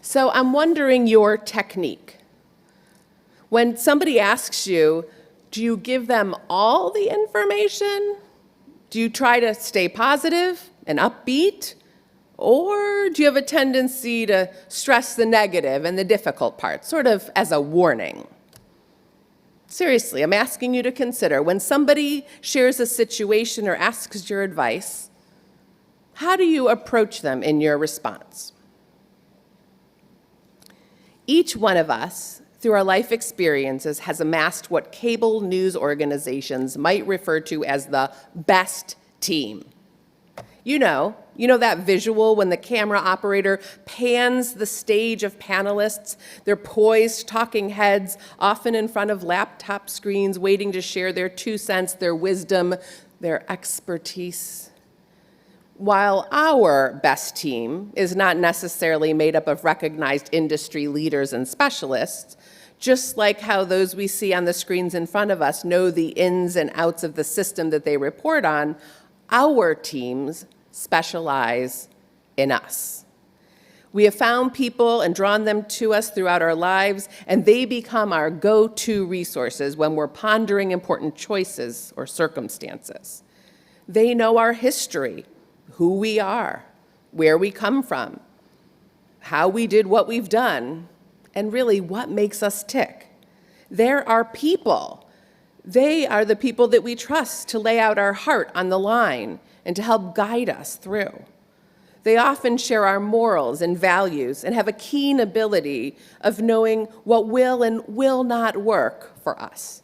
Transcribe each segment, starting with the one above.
So I'm wondering your technique. When somebody asks you, do you give them all the information? Do you try to stay positive and upbeat? Or do you have a tendency to stress the negative and the difficult parts, sort of as a warning? Seriously, I'm asking you to consider, when somebody shares a situation or asks your advice, how do you approach them in your response? Each one of us, through our life experiences, has amassed what cable news organizations might refer to as the best team. You know that visual when the camera operator pans the stage of panelists, their poised talking heads, often in front of laptop screens, waiting to share their 2 cents, their wisdom, their expertise. While our best team is not necessarily made up of recognized industry leaders and specialists, just like how those we see on the screens in front of us know the ins and outs of the system that they report on, our teams specialize in us. We have found people and drawn them to us throughout our lives, and they become our go-to resources when we're pondering important choices or circumstances. They know our history, who we are, where we come from, how we did what we've done, and really what makes us tick. They're our people. They are the people that we trust to lay out our heart on the line and to help guide us through. They often share our morals and values and have a keen ability of knowing what will and will not work for us.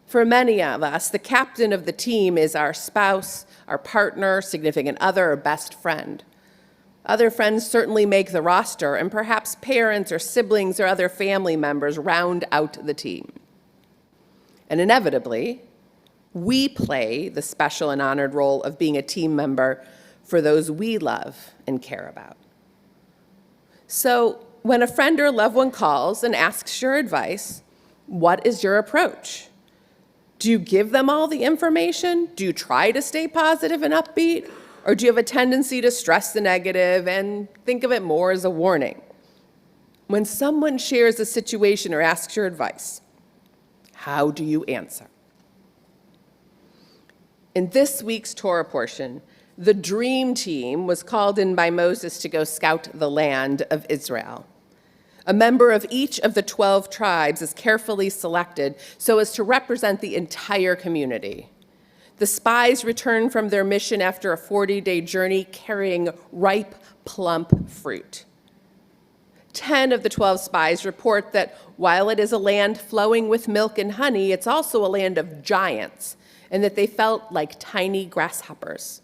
For many of us, the captain of the team is our spouse, our partner, significant other, or best friend. Other friends certainly make the roster, and perhaps parents or siblings or other family members round out the team. And inevitably, we play the special and honored role of being a team member for those we love and care about. So when a friend or loved one calls and asks your advice, what is your approach? Do you give them all the information? Do you try to stay positive and upbeat? Or do you have a tendency to stress the negative and think of it more as a warning? When someone shares a situation or asks your advice, how do you answer? In this week's Torah portion, the dream team was called in by Moses to go scout the land of Israel. A member of each of the 12 tribes is carefully selected so as to represent the entire community. The spies return from their mission after a 40-day journey carrying ripe, plump fruit. 10 of the 12 spies report that while it is a land flowing with milk and honey, it's also a land of giants, and that they felt like tiny grasshoppers.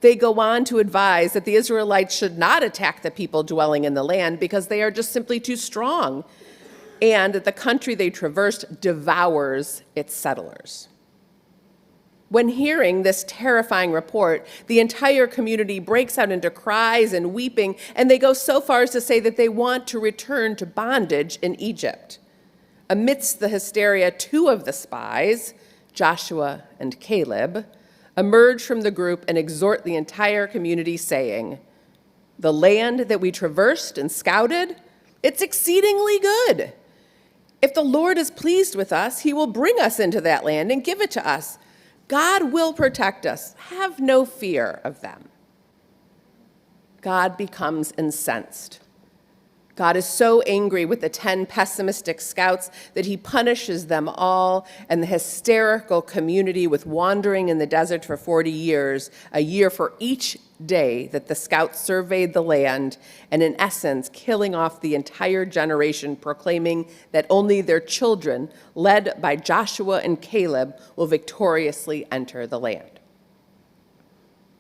They go on to advise that the Israelites should not attack the people dwelling in the land because they are just simply too strong, and that the country they traversed devours its settlers. When hearing this terrifying report, the entire community breaks out into cries and weeping, and they go so far as to say that they want to return to bondage in Egypt. Amidst the hysteria, 2 of the spies, Joshua and Caleb, emerge from the group and exhort the entire community, saying, "The land that we traversed and scouted, it's exceedingly good. If the Lord is pleased with us, he will bring us into that land and give it to us. God will protect us. Have no fear of them." God becomes incensed. God is so angry with the 10 pessimistic scouts that he punishes them all and the hysterical community with wandering in the desert for 40 years, a year for each day that the scouts surveyed the land, and in essence, killing off the entire generation, proclaiming that only their children, led by Joshua and Caleb, will victoriously enter the land.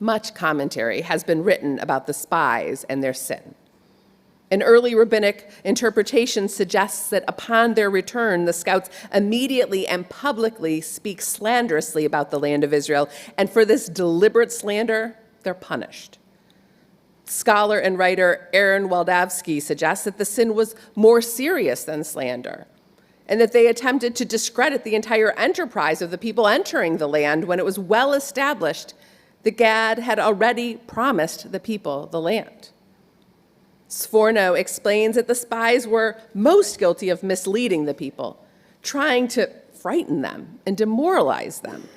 Much commentary has been written about the spies and their sin. An early rabbinic interpretation suggests that upon their return, the scouts immediately and publicly speak slanderously about the land of Israel, and for this deliberate slander, they're punished. Scholar and writer Aaron Waldavsky suggests that the sin was more serious than slander, and that they attempted to discredit the entire enterprise of the people entering the land when it was well established that God had already promised the people the land. Sforno explains that the spies were most guilty of misleading the people, trying to frighten them and demoralize them.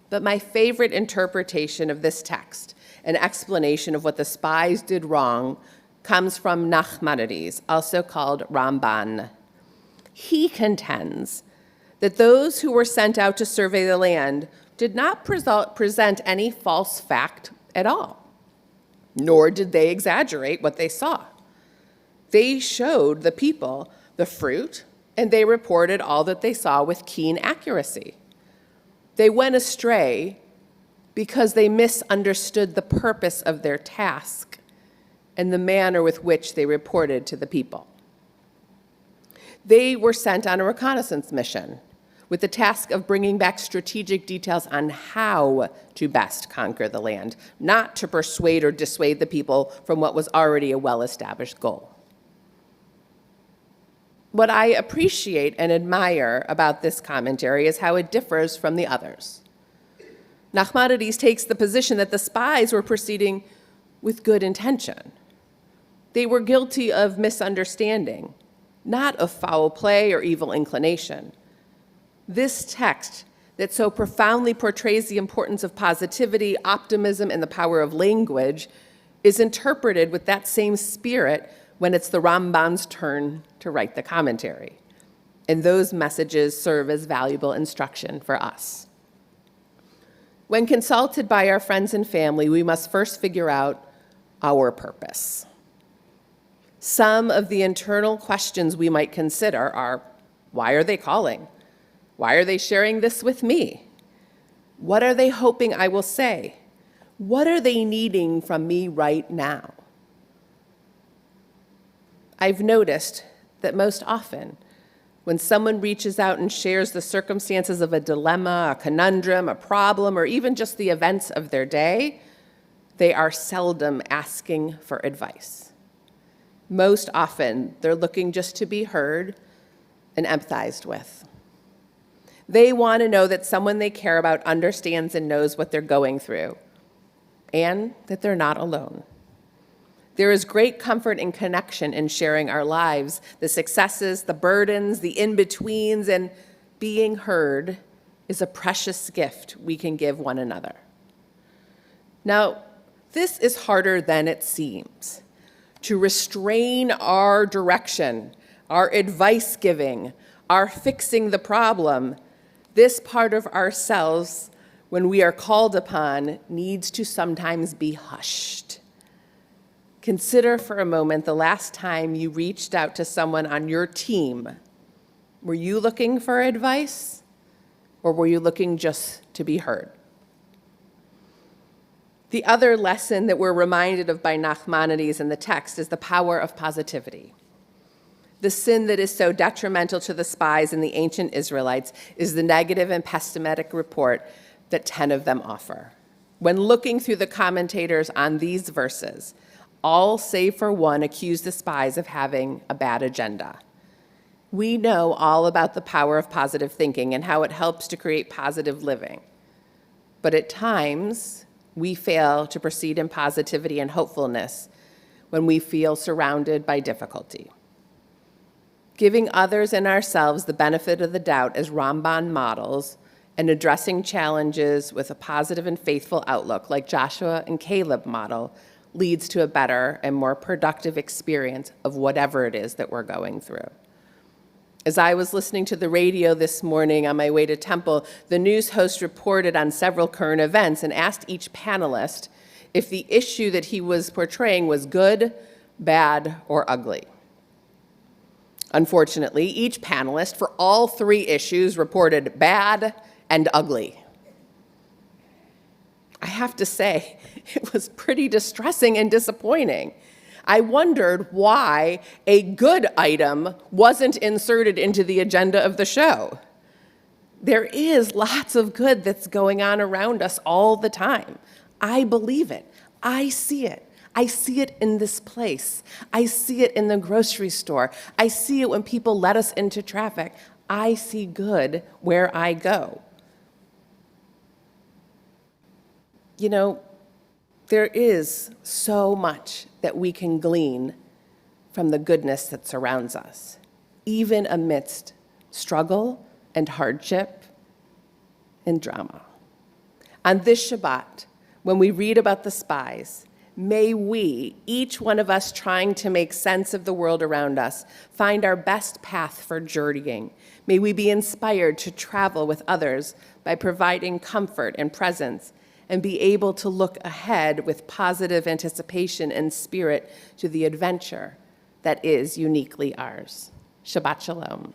But my favorite interpretation of this text, an explanation of what the spies did wrong, comes from Nachmanides, also called Ramban. He contends that those who were sent out to survey the land did not present any false fact at all, nor did they exaggerate what they saw. They showed the people the fruit, and they reported all that they saw with keen accuracy. They went astray because they misunderstood the purpose of their task and the manner with which they reported to the people. They were sent on a reconnaissance mission with the task of bringing back strategic details on how to best conquer the land, not to persuade or dissuade the people from what was already a well-established goal. What I appreciate and admire about this commentary is how it differs from the others. Nachmanides takes the position that the spies were proceeding with good intention. They were guilty of misunderstanding, not of foul play or evil inclination. This text that so profoundly portrays the importance of positivity, optimism, and the power of language is interpreted with that same spirit when it's the Ramban's turn to write the commentary. And those messages serve as valuable instruction for us. When consulted by our friends and family, we must first figure out our purpose. Some of the internal questions we might consider are, why are they calling? Why are they sharing this with me? What are they hoping I will say? What are they needing from me right now? I've noticed that most often, when someone reaches out and shares the circumstances of a dilemma, a conundrum, a problem, or even just the events of their day, they are seldom asking for advice. Most often, they're looking just to be heard and empathized with. They want to know that someone they care about understands and knows what they're going through, and that they're not alone. There is great comfort and connection in sharing our lives, the successes, the burdens, the in-betweens, and being heard is a precious gift we can give one another. Now, this is harder than it seems. To restrain our direction, our advice giving, our fixing the problem, this part of ourselves, when we are called upon, needs to sometimes be hushed. Consider for a moment the last time you reached out to someone on your team. Were you looking for advice, or were you looking just to be heard? The other lesson that we're reminded of by Nachmanides in the text is the power of positivity. The sin that is so detrimental to the spies and the ancient Israelites is the negative and pessimistic report that 10 of them offer. When looking through the commentators on these verses, all save for one accuse the spies of having a bad agenda. We know all about the power of positive thinking and how it helps to create positive living. But at times, we fail to proceed in positivity and hopefulness when we feel surrounded by difficulty. Giving others and ourselves the benefit of the doubt as Ramban models and addressing challenges with a positive and faithful outlook like Joshua and Caleb model leads to a better and more productive experience of whatever it is that we're going through. As I was listening to the radio this morning on my way to Temple, the news host reported on several current events and asked each panelist if the issue that he was portraying was good, bad, or ugly. Unfortunately, each panelist for all 3 issues reported bad and ugly. I have to say, it was pretty distressing and disappointing. I wondered why a good item wasn't inserted into the agenda of the show. There is lots of good that's going on around us all the time. I believe it. I see it. I see it in this place. I see it in the grocery store. I see it when people let us into traffic. I see good where I go. You know, there is so much that we can glean from the goodness that surrounds us, even amidst struggle and hardship and drama. On this Shabbat, when we read about the spies, may we, each one of us trying to make sense of the world around us, find our best path for journeying. May we be inspired to travel with others by providing comfort and presence, and be able to look ahead with positive anticipation and spirit to the adventure that is uniquely ours. Shabbat Shalom.